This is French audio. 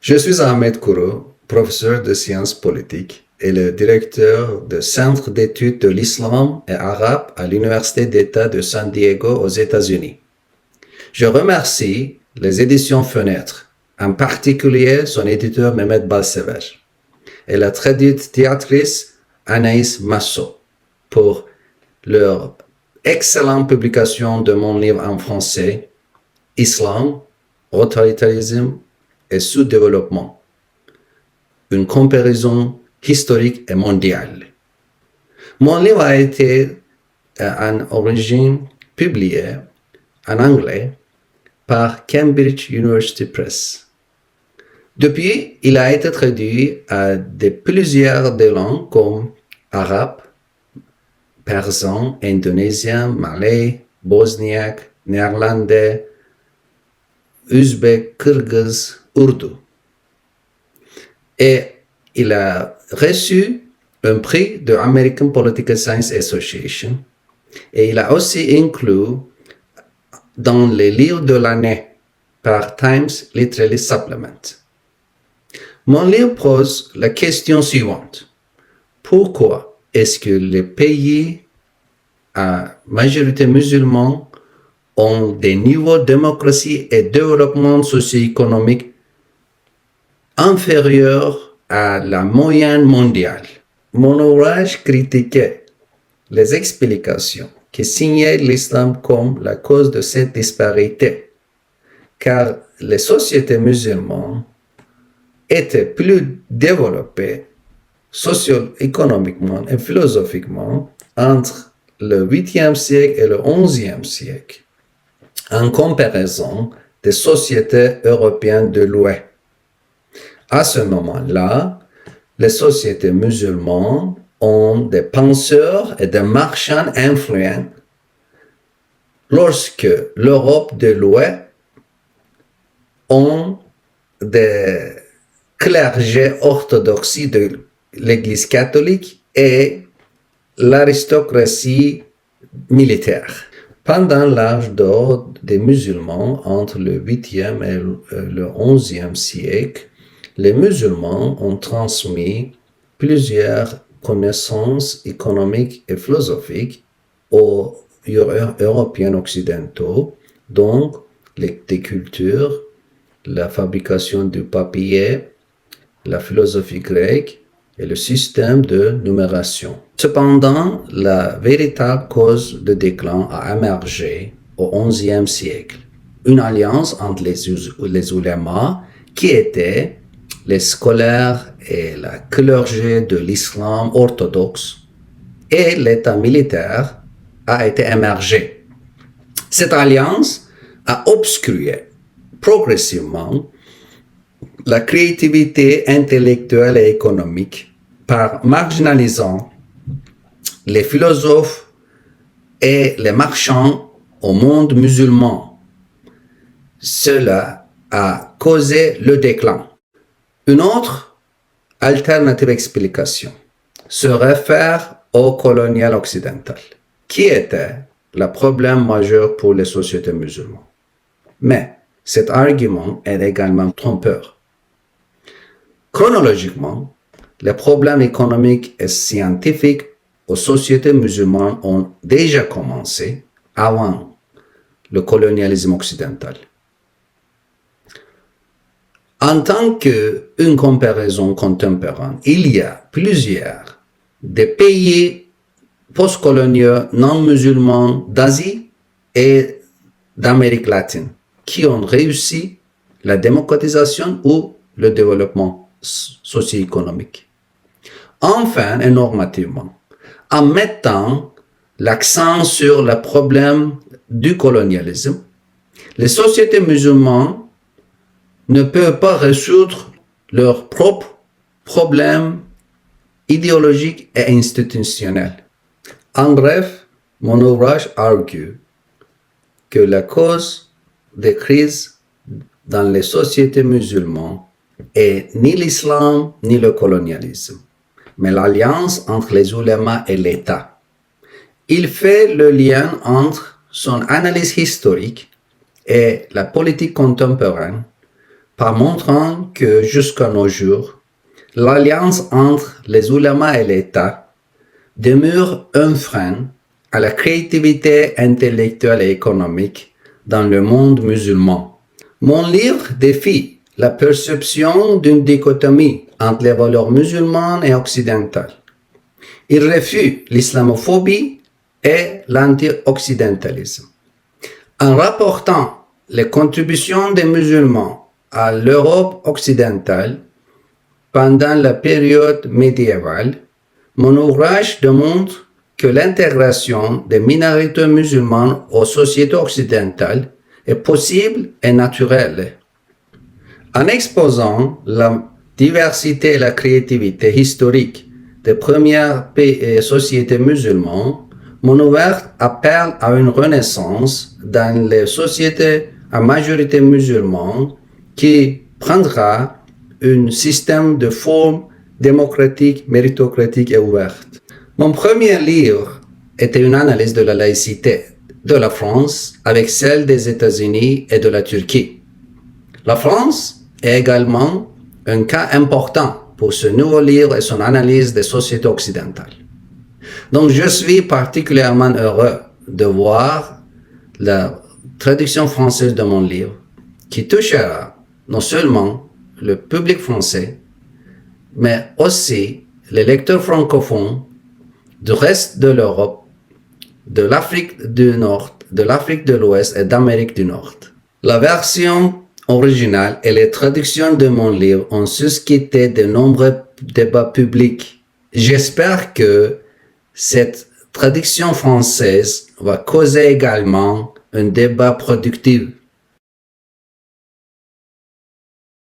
Je suis Ahmed Kourou, professeur de sciences politiques et le directeur du Centre d'études de l'islam et arabe à l'Université d'État de San Diego aux États-Unis. Je remercie les éditions Fenêtre, en particulier son éditeur Mehmet Balsever, et la traductrice Anaïs Massot pour leur excellente publication de mon livre en français, Islam, autoritarisme et sous-développement, une comparaison historique et mondiale. Mon livre a été en origine publié en anglais par Cambridge University Press. Depuis, il a été traduit à plusieurs langues comme arabe, persan, indonésien, malais, bosniaque, néerlandais, ouzbek, kirghiz, ourdou. Et il a reçu un prix de American Political Science Association et il a aussi inclus dans les livres de l'année par Times Literary Supplement. Mon livre pose la question suivante. Pourquoi est-ce que les pays à majorité musulmane ont des niveaux de démocratie et développement socio-économique inférieurs à la moyenne mondiale? Mon ouvrage critiquait les explications qui signaient l'islam comme la cause de cette disparité, car les sociétés musulmanes étaient plus développées socio-économiquement et philosophiquement entre le 8e siècle et le 11e siècle, en comparaison des sociétés européennes de l'Ouest. À ce moment-là, les sociétés musulmanes ont des penseurs et des marchands influents, lorsque l'Europe de l'Ouest ont des clergés orthodoxes de l'Église catholique et l'aristocratie militaire. Pendant l'âge d'or des musulmans, entre le 8e et le 11e siècle, les musulmans ont transmis plusieurs connaissances économiques et philosophiques aux Européens occidentaux, donc des cultures, la fabrication du papier, la philosophie grecque et le système de numération. Cependant, la véritable cause de déclin a émergé au XIe siècle. Une alliance entre les ulémas qui étaient les scolaires et la clergé de l'islam orthodoxe et l'État militaire a été émergée. Cette alliance a obstrué progressivement la créativité intellectuelle et économique par marginalisant les philosophes et les marchands au monde musulman. Cela a causé le déclin. Une autre alternative explication se réfère au colonial occidental, qui était le problème majeur pour les sociétés musulmanes. Mais cet argument est également trompeur. Chronologiquement, les problèmes économiques et scientifiques aux sociétés musulmanes ont déjà commencé avant le colonialisme occidental. En tant qu'une comparaison contemporaine, il y a plusieurs des pays postcoloniaux non musulmans d'Asie et d'Amérique latine qui ont réussi la démocratisation ou le développement socio-économique. Enfin et normativement, en mettant l'accent sur le problème du colonialisme, les sociétés musulmanes ne peuvent pas résoudre leurs propres problèmes idéologiques et institutionnels. En bref, mon ouvrage argue que la cause des crises dans les sociétés musulmanes est ni l'islam ni le colonialisme, mais l'alliance entre les ulémas et l'État. Il fait le lien entre son analyse historique et la politique contemporaine par montrant que jusqu'à nos jours, l'alliance entre les oulémas et l'État demeure un frein à la créativité intellectuelle et économique dans le monde musulman. Mon livre défie la perception d'une dichotomie entre les valeurs musulmanes et occidentales. Il refute l'islamophobie et l'anti-occidentalisme. En rapportant les contributions des musulmans à l'Europe occidentale pendant la période médiévale, mon ouvrage démontre que l'intégration des minorités musulmanes aux sociétés occidentales est possible et naturelle. En exposant la diversité et la créativité historique des premières sociétés musulmanes, mon ouvrage appelle à une renaissance dans les sociétés à majorité musulmane qui prendra un système de forme démocratique, méritocratique et ouverte. Mon premier livre était une analyse de la laïcité de la France avec celle des États-Unis et de la Turquie. La France est également un cas important pour ce nouveau livre et son analyse des sociétés occidentales. Donc je suis particulièrement heureux de voir la traduction française de mon livre qui touchera non seulement le public français, mais aussi les lecteurs francophones du reste de l'Europe, de l'Afrique du Nord, de l'Afrique de l'Ouest et d'Amérique du Nord. La version originale et les traductions de mon livre ont suscité de nombreux débats publics. J'espère que cette traduction française va causer également un débat productif